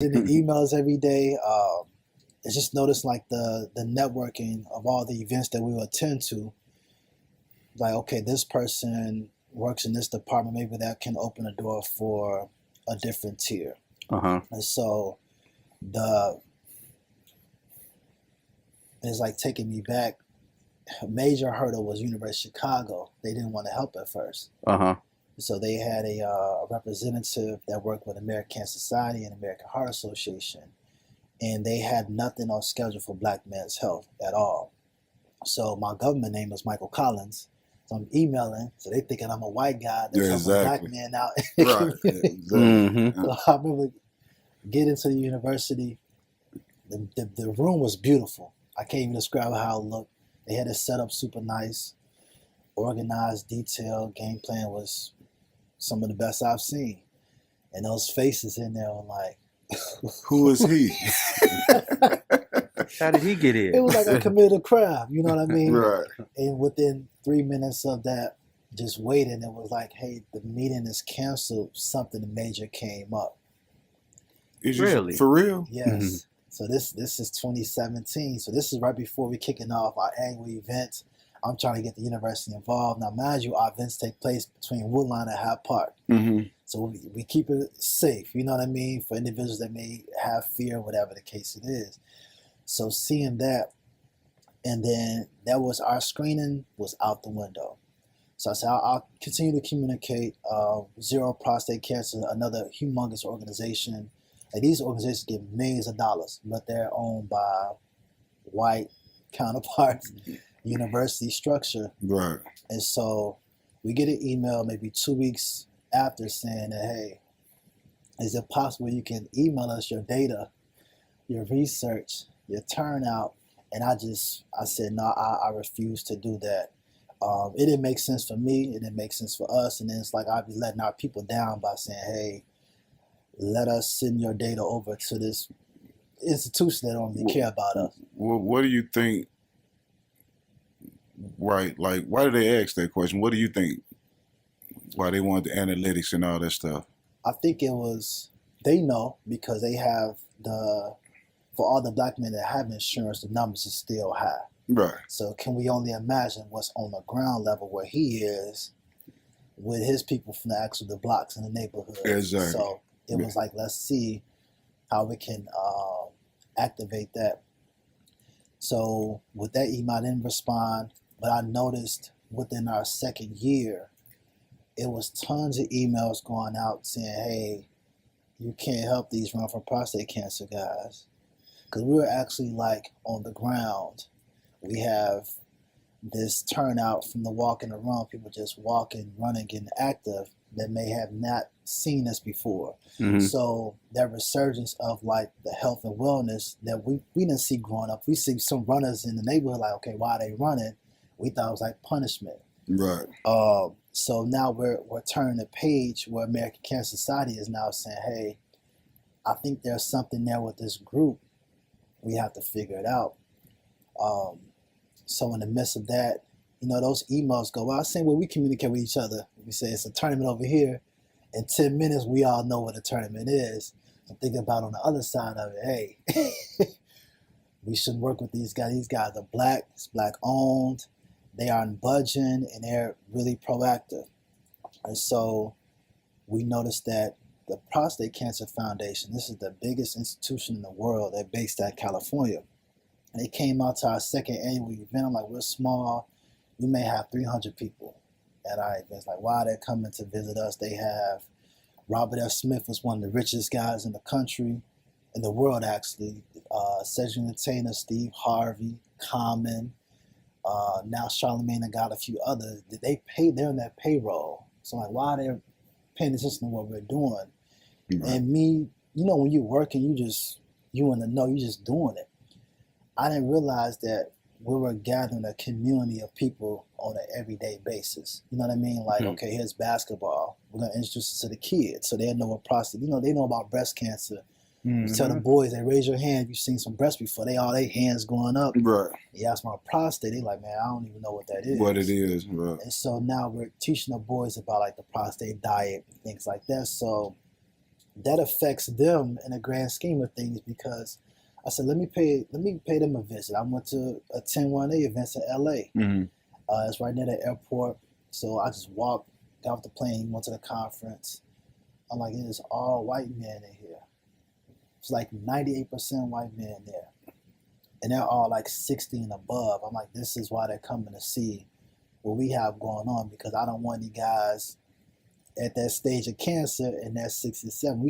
in the emails every day. It's just noticed like the networking of all the events that we will attend to. Like, okay, this person works in this department. Maybe that can open a door for a different tier. Uh-huh. And so the it's like taking me back. A major hurdle was University of Chicago. They didn't want to help at first. Uh-huh. So they had a representative that worked with American Cancer Society and American Heart Association, and they had nothing on schedule for Black men's health at all. So my government name was Michael Collins. So I'm emailing, so they thinking I'm a white guy that's helping Black men out. Right. Exactly. So I remember getting to the university. The room was beautiful. I can't even describe how it looked. They had it set up super nice, organized, detailed. Game plan was some of the best I've seen. And those faces in there were like, who is he? How did he get in? It was like I committed a crime, you know what I mean? Right. And within 3 minutes of that, just waiting, it was like, hey, the meeting is canceled. Something major came up. Really? For real? Yes. Mm-hmm. So this is 2017. So this is right before we kicking off our annual event. I'm trying to get the university involved. Now, mind you, our events take place between Woodline and Hyde Park. Mm-hmm. So we keep it safe, you know what I mean, for individuals that may have fear, whatever the case it is. So seeing that, and then that was our screening was out the window. So I said, I'll continue to communicate. Zero Prostate Cancer, another humongous organization. And these organizations get millions of dollars, but they're owned by white counterparts, university structure. Right. And so we get an email maybe 2 weeks after saying that, hey, is it possible you can email us your data, your research, your turnout? And I said, no, I refuse to do that. It didn't make sense for me. It didn't make sense for us. And then it's like I'd be letting our people down by saying, hey, let us send your data over to this institution that don't really care about us. What do you think? Right, like, why did they ask that question? What do you think? Why they want the analytics and all that stuff? I think it was, they know because they have for all the Black men that have insurance, the numbers is still high. Right. So can we only imagine what's on the ground level where he is with his people from the blocks in the neighborhood? Exactly. So it was like, let's see how we can activate that. So with that email, I didn't respond, but I noticed within our second year, it was tons of emails going out saying, hey, you can't help these run for prostate cancer guys. Because we were actually like on the ground. We have this turnout from the walk and the run, people just walking, running, getting active that may have not seen us before. Mm-hmm. So that resurgence of like the health and wellness that we didn't see growing up. We see some runners in the neighborhood like, okay, why are they running? We thought it was like punishment. Right. So now we're turning the page where American Cancer Society is now saying, hey, I think there's something there with this group. We have to figure it out. So in the midst of that, those emails go out. Same way we communicate with each other. We say it's a tournament over here. In 10 minutes, we all know what a tournament is. So thinking about on the other side of it, hey, we should work with these guys. These guys are Black. It's Black owned. They aren't budging, and they're really proactive. And so we noticed that the Prostate Cancer Foundation, this is the biggest institution in the world. They're based out of California. And they came out to our second annual event. I'm like, we're small. We may have 300 people at our events. Like, wow, they're coming to visit us. They have Robert F. Smith was one of the richest guys in the country, in the world actually. Cedric Entertainer, Steve Harvey, Common, now Charlamagne and got a few others. They're on that payroll. So like, wow, they're paying attention to what we're doing. Right. And me, when you're working, you in the know, you just doing it. I didn't realize that we were gathering a community of people on an everyday basis. You know what I mean? Like, okay, here's basketball. We're going to introduce it to the kids so they know what prostate, they know about breast cancer. Mm-hmm. You tell the boys, they raise your hand if you've seen some breast before. They all their hands going up. Right. You ask about prostate, they like, man, I don't even know what that is. What it is, right. And so now we're teaching the boys about like the prostate diet and things like that. So that affects them in the grand scheme of things because I said, let me pay them a visit. I went to a 10-1A event in LA. Mm-hmm. It's right near the airport. So I just walked, got off the plane, went to the conference. I'm like, it is all white men in here. It's like 98% white men there. And they're all like 60 and above. I'm like, this is why they're coming to see what we have going on because I don't want any guys at that stage of cancer and they're 67.